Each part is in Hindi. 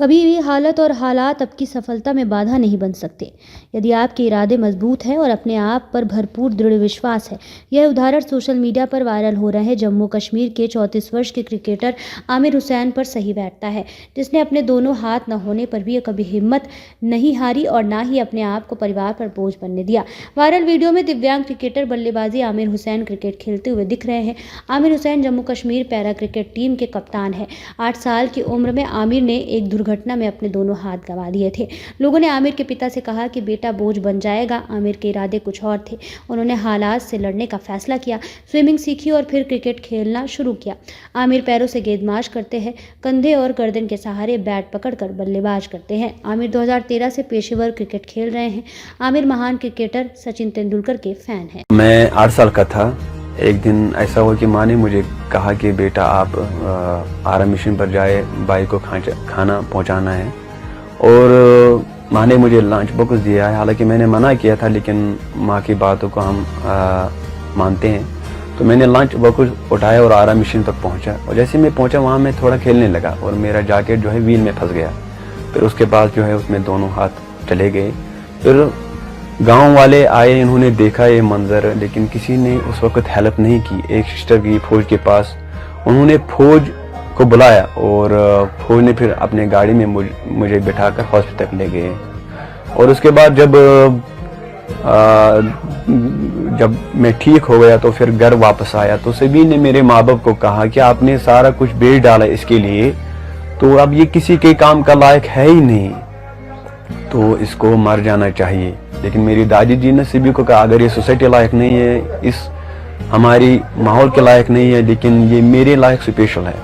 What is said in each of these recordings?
कभी भी हालत और हालात आपकी सफलता में बाधा नहीं बन सकते, यदि आपके इरादे मजबूत हैं और अपने आप पर भरपूर दृढ़ विश्वास है। यह उदाहरण सोशल मीडिया पर वायरल हो रहा है। जम्मू कश्मीर के 34 वर्ष के क्रिकेटर आमिर हुसैन पर सही बैठता है, जिसने अपने दोनों हाथ न होने पर भी कभी हिम्मत नहीं हारी और ना ही अपने आप को परिवार पर बोझ बनने दिया। वायरल वीडियो में दिव्यांग क्रिकेटर बल्लेबाजी आमिर हुसैन क्रिकेट खेलते हुए दिख रहे हैं। Aamir Hussain Jammu Kashmir para cricket team के कप्तान है। 8 साल की उम्र में आमिर ने एक दुर्घटना में अपने दोनों हाथ गंवा दिए थे। लोगों ने आमिर के पिता से कहा कि बेटा बोझ बन जाएगा। आमिर के इरादे कुछ और थे। उन्होंने हालात से लड़ने का फैसला किया, स्विमिंग सीखी और फिर क्रिकेट खेलना शुरू किया। आमिर पैरों से गेंदबाज करते हैं, कंधे और गर्दन के सहारे बैट पकड़कर बल्लेबाज करते हैं। आमिर 2013 से पेशेवर क्रिकेट खेल रहे हैं। आमिर महान क्रिकेटर सचिन तेंदुलकर के फैन हैं। मैं 8 साल का था। एक दिन ऐसा हुआ कि माँ ने मुझे कहा कि बेटा आप आरा मिशन पर जाए, भाई को खाना पहुंचाना है। और माँ ने मुझे लंच बॉक्स दिया है। हालांकि मैंने मना किया था, लेकिन माँ की बातों को हम मानते हैं। तो मैंने लंच बॉक्स उठाया और आरा मिशन तक पहुंचा। और जैसे मैं पहुंचा वहाँ मैं थोड़ा खेलने लगा और मेरा जैकेट जो है व्हील में फंस गया। फिर उसके बाद जो है उसमें दोनों हाथ चले गए। फिर गांव वाले आए, इन्होंने देखा ये मंजर, लेकिन किसी ने उस वक्त हेल्प नहीं की। एक सिस्टर गई फौज के पास, उन्होंने फौज को बुलाया और फौज ने फिर अपने गाड़ी में मुझे बिठाकर हॉस्पिटल ले गए। और उसके बाद जब मैं ठीक हो गया तो फिर घर वापस आया तो सभी ने मेरे माँ बाप को कहा कि आपने सारा कुछ बेच डाला इसके लिए, तो अब ये किसी के काम का लायक है ही नहीं, तो इसको मर जाना चाहिए। लेकिन मेरी दादी जी ने सभी को कहा अगर ये सोसाइटी लायक नहीं है, इस हमारी माहौल के लायक नहीं है, लेकिन ये मेरे लायक स्पेशल है।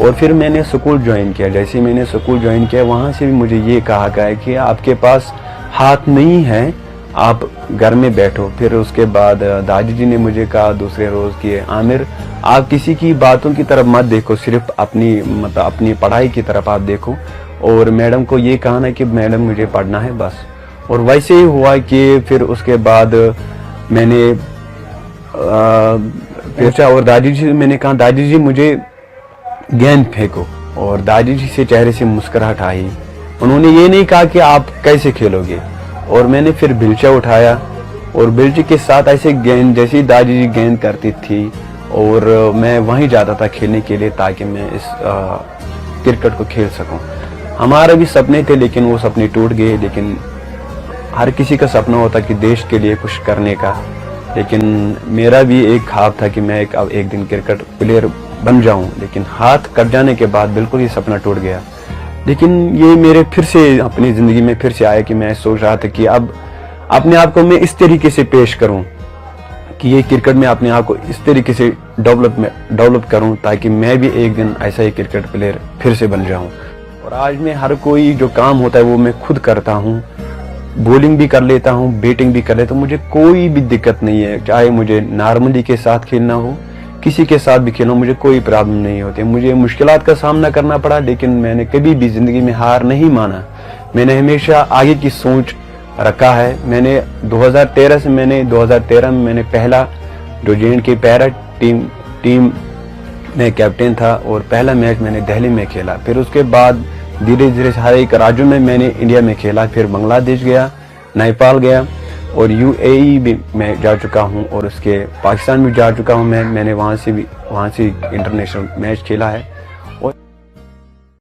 और फिर मैंने स्कूल ज्वाइन किया। जैसे मैंने स्कूल ज्वाइन किया वहाँ से भी मुझे ये कहा गया है कि आपके पास हाथ नहीं है, आप घर में बैठो। फिर उसके बाद दादी जी ने मुझे कहा दूसरे रोज़ कि आमिर आप किसी की बातों की तरफ मत देखो, सिर्फ अपनी पढ़ाई की तरफ आप देखो। और मैडम को ये कहा ना कि मैडम मुझे पढ़ना है बस। और वैसे ही हुआ कि फिर उसके बाद मैंने पूछा और दादी जी से मैंने कहा दादी जी मुझे गेंद फेंको। और दादी जी से चेहरे से मुस्कुराहट आई। उन्होंने ये नहीं कहा कि आप कैसे खेलोगे। और मैंने फिर बिल्चा उठाया और बिल्चे के साथ ऐसे गेंद जैसी दादी जी गेंद करती थी और मैं वहीं जाता था खेलने के लिए ताकि मैं इस क्रिकेट को खेल सकूं। हमारे भी सपने थे लेकिन वो सपने टूट गए। लेकिन हर किसी का सपना होता कि देश के लिए कुछ करने का, लेकिन मेरा भी एक ख्वाब था कि मैं एक दिन क्रिकेट प्लेयर बन जाऊं। लेकिन हाथ कट जाने के बाद बिल्कुल ये सपना टूट गया। लेकिन ये मेरे फिर से अपनी ज़िंदगी में फिर से आया कि मैं सोच रहा था कि अब अपने आप को मैं इस तरीके से पेश करूं कि ये क्रिकेट में अपने आप को इस तरीके से डेवलप करूं ताकि मैं भी एक दिन ऐसा ही क्रिकेट प्लेयर फिर से बन जाऊं। और आज मैं हर कोई जो काम होता है वो मैं खुद करता हूं। बॉलिंग भी कर लेता हूं, बैटिंग भी कर लेता हूं। मुझे कोई भी दिक्कत नहीं है, चाहे मुझे नॉर्मली के साथ खेलना हो, किसी के साथ भी खेलना, मुझे कोई प्रॉब्लम नहीं होती। मुझे मुश्किलात का सामना करना पड़ा लेकिन मैंने कभी भी जिंदगी में हार नहीं माना। मैंने हमेशा आगे की सोच रखा है। मैंने 2013 में मैंने पहला जो J&K पैरा टीम में कैप्टन था और पहला मैच मैंने दिल्ली में खेला। फिर उसके बाद धीरे धीरे हर एक राज्यों में मैंने इंडिया में खेला। फिर बांग्लादेश गया, नेपाल गया और UAE भी मैं जा चुका हूं और उसके पाकिस्तान भी जा चुका हूं। मैंने वहां से इंटरनेशनल मैच खेला है।